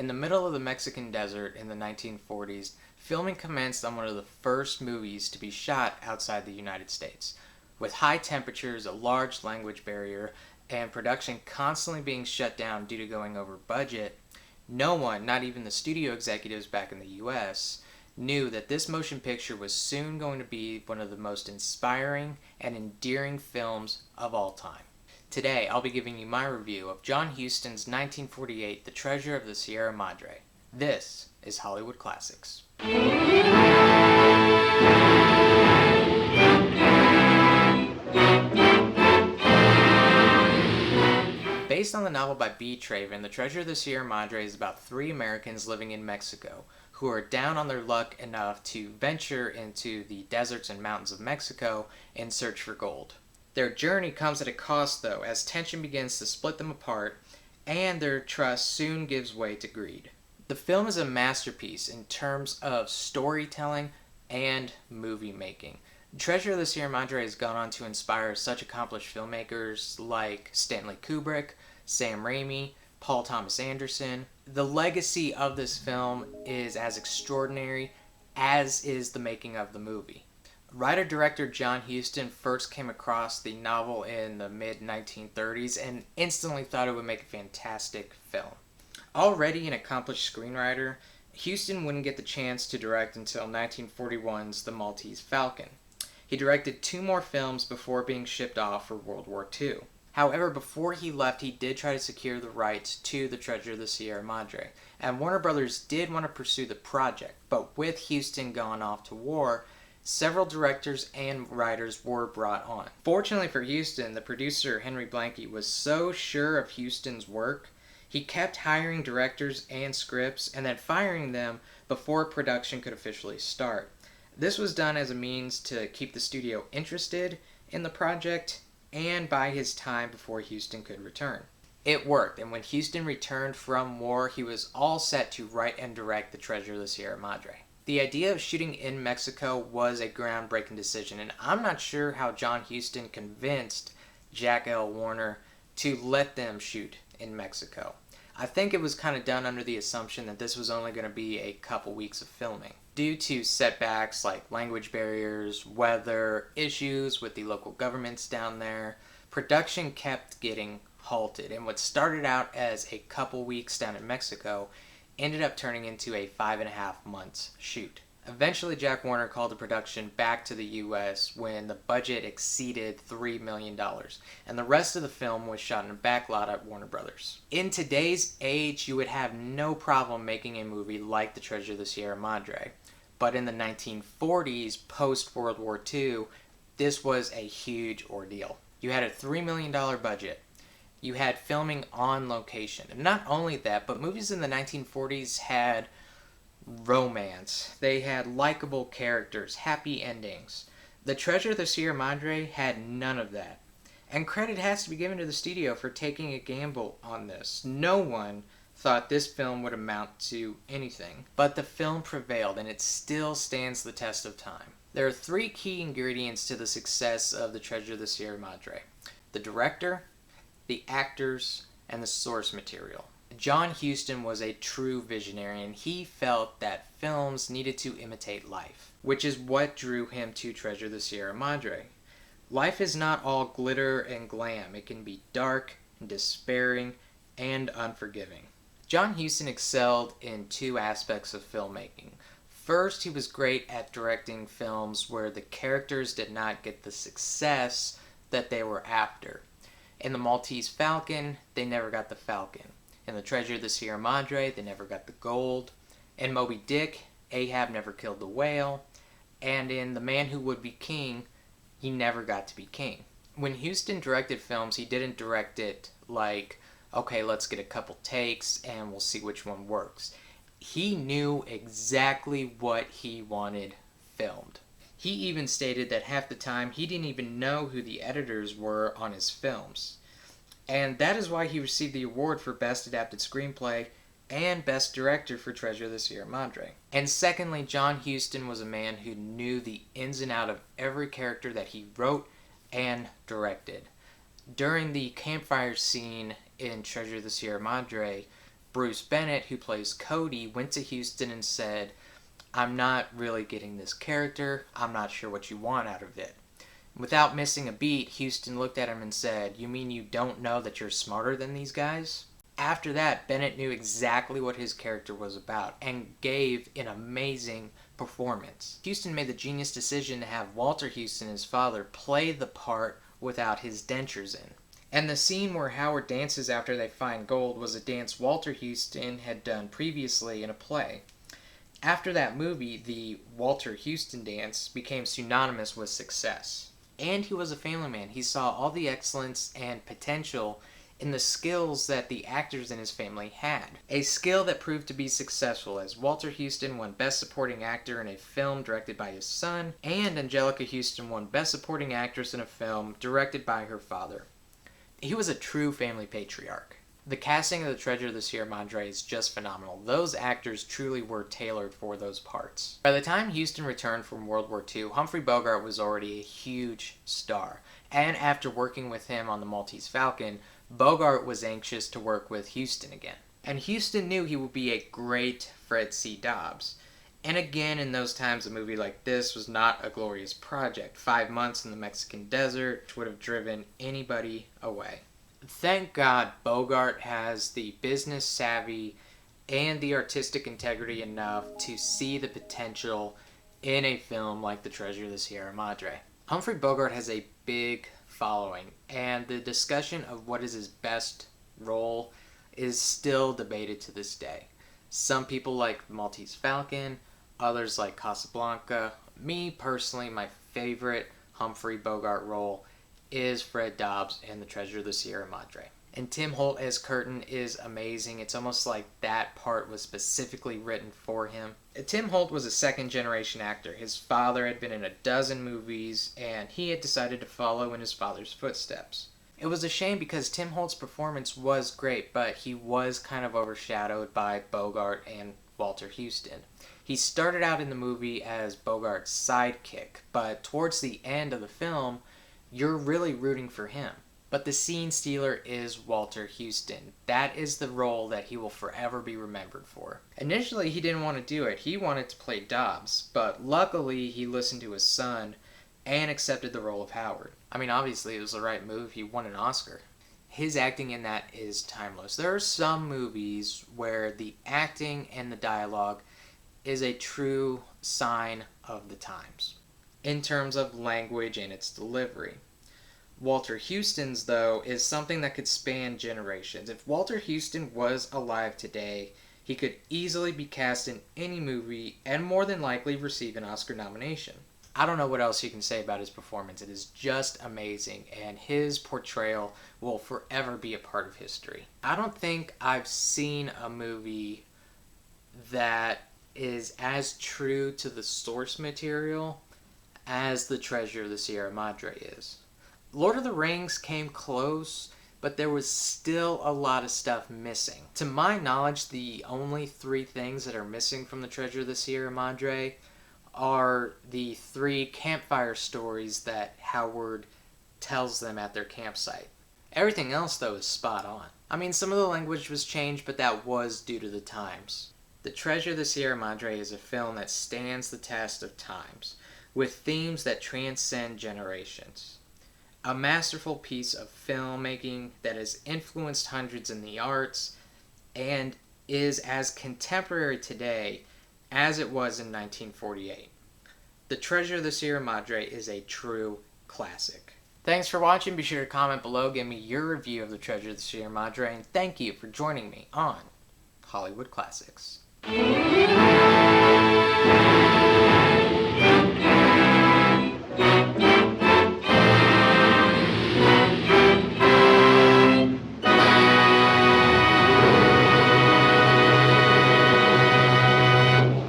In the middle of the Mexican desert in the 1940s, filming commenced on one of the first movies to be shot outside the United States. With high temperatures, a large language barrier, and production constantly being shut down due to going over budget, no one, not even the studio executives back in the US, knew that this motion picture was soon going to be one of the most inspiring and endearing films of all time. Today, I'll be giving you my review of John Huston's 1948 The Treasure of the Sierra Madre. This is Hollywood Classics. Based on the novel by B. Traven, The Treasure of the Sierra Madre is about three Americans living in Mexico who are down on their luck enough to venture into the deserts and mountains of Mexico in search for gold. Their journey comes at a cost, though, as tension begins to split them apart, and their trust soon gives way to greed. The film is a masterpiece in terms of storytelling and movie making. Treasure of the Sierra Madre has gone on to inspire such accomplished filmmakers like Stanley Kubrick, Sam Raimi, Paul Thomas Anderson. The legacy of this film is as extraordinary as is the making of the movie. Writer-director John Huston first came across the novel in the mid-1930s and instantly thought it would make a fantastic film. Already an accomplished screenwriter, Huston wouldn't get the chance to direct until 1941's The Maltese Falcon. He directed two more films before being shipped off for World War II. However, before he left, he did try to secure the rights to The Treasure of the Sierra Madre, and Warner Brothers did want to pursue the project, but with Huston gone off to war, several directors and writers were brought on. Fortunately for Huston, the producer Henry Blanke was so sure of Huston's work, he kept hiring directors and scripts and then firing them before production could officially start. This was done as a means to keep the studio interested in the project and buy his time before Huston could return. It worked, and when Huston returned from war, he was all set to write and direct The Treasure of the Sierra Madre. The idea of shooting in Mexico was a groundbreaking decision, and I'm not sure how John Huston convinced Jack L. Warner to let them shoot in Mexico. I think it was kind of done under the assumption that this was only going to be a couple weeks of filming. Due to setbacks like language barriers, weather, issues with the local governments down there, production kept getting halted, and what started out as a couple weeks down in Mexico ended up turning into a 5.5 months shoot. Eventually, Jack Warner called the production back to the US when the budget exceeded $3 million, and the rest of the film was shot in a backlot at Warner Brothers. In today's age, you would have no problem making a movie like The Treasure of the Sierra Madre, but in the 1940s, post-World War II, this was a huge ordeal. You had a $3 million budget. You had filming on location. And not only that, but movies in the 1940s had romance. They had likable characters, happy endings. The Treasure of the Sierra Madre had none of that. And credit has to be given to the studio for taking a gamble on this. No one thought this film would amount to anything. But the film prevailed, and it still stands the test of time. There are three key ingredients to the success of The Treasure of the Sierra Madre: the director, the actors, and the source material. John Huston was a true visionary, and he felt that films needed to imitate life, which is what drew him to Treasure of the Sierra Madre. Life is not all glitter and glam. It can be dark, despairing, and unforgiving. John Huston excelled in two aspects of filmmaking. First, he was great at directing films where the characters did not get the success that they were after. In The Maltese Falcon, they never got the falcon. In The Treasure of the Sierra Madre, they never got the gold. In Moby Dick, Ahab never killed the whale. And in The Man Who Would Be King, he never got to be king. When Huston directed films, he didn't direct it like, okay, let's get a couple takes and we'll see which one works. He knew exactly what he wanted filmed. He even stated that half the time he didn't even know who the editors were on his films. And that is why he received the award for Best Adapted Screenplay and Best Director for Treasure of the Sierra Madre. And secondly, John Huston was a man who knew the ins and outs of every character that he wrote and directed. During the campfire scene in Treasure of the Sierra Madre, Bruce Bennett, who plays Cody, went to Huston and said, "I'm not really getting this character. I'm not sure what you want out of it." Without missing a beat, Huston looked at him and said, "You mean you don't know that you're smarter than these guys?" After that, Bennett knew exactly what his character was about and gave an amazing performance. Huston made the genius decision to have Walter Huston, his father, play the part without his dentures in. And the scene where Howard dances after they find gold was a dance Walter Huston had done previously in a play. After that movie, the Walter Huston dance became synonymous with success. And he was a family man. He saw all the excellence and potential in the skills that the actors in his family had. A skill that proved to be successful, as Walter Huston won Best Supporting Actor in a film directed by his son, and Angelica Huston won Best Supporting Actress in a film directed by her father. He was a true family patriarch. The casting of the Treasure of the Sierra Madre is just phenomenal. Those actors truly were tailored for those parts. By the time Huston returned from World War II, Humphrey Bogart was already a huge star. And after working with him on the Maltese Falcon, Bogart was anxious to work with Huston again. And Huston knew he would be a great Fred C. Dobbs. And again, in those times, a movie like this was not a glorious project. 5 months in the Mexican desert would have driven anybody away. Thank God Bogart has the business savvy and the artistic integrity enough to see the potential in a film like The Treasure of the Sierra Madre. Humphrey Bogart has a big following, and the discussion of what is his best role is still debated to this day. Some people like Maltese Falcon, others like Casablanca. Me, personally, my favorite Humphrey Bogart role is Fred Dobbs in The Treasure of the Sierra Madre. And Tim Holt as Curtin is amazing. It's almost like that part was specifically written for him. Tim Holt was a second-generation actor. His father had been in a dozen movies, and he had decided to follow in his father's footsteps. It was a shame because Tim Holt's performance was great, but he was kind of overshadowed by Bogart and Walter Huston. He started out in the movie as Bogart's sidekick, but towards the end of the film, you're really rooting for him. But the scene stealer is Walter Huston. That is the role that he will forever be remembered for. Initially, he didn't want to do it. He wanted to play Dobbs, but luckily he listened to his son and accepted the role of Howard. I mean, obviously it was the right move. He won an Oscar. His acting in that is timeless. There are some movies where the acting and the dialogue is a true sign of the times in terms of language and its delivery. Walter Huston's, though, is something that could span generations. If Walter Huston was alive today, he could easily be cast in any movie and more than likely receive an Oscar nomination. I don't know what else you can say about his performance. It is just amazing, and his portrayal will forever be a part of history. I don't think I've seen a movie that is as true to the source material as The Treasure of the Sierra Madre is. Lord of the Rings came close, but there was still a lot of stuff missing. To my knowledge, the only 3 things that are missing from The Treasure of the Sierra Madre are the 3 campfire stories that Howard tells them at their campsite. Everything else, though, is spot on. I mean, some of the language was changed, but that was due to the times. The Treasure of the Sierra Madre is a film that stands the test of times, with themes that transcend generations. A masterful piece of filmmaking that has influenced hundreds in the arts and is as contemporary today as it was in 1948. The Treasure of the Sierra Madre is a true classic. Thanks for watching. Be sure to comment below, give me your review of The Treasure of the Sierra Madre, and thank you for joining me on Hollywood Classics.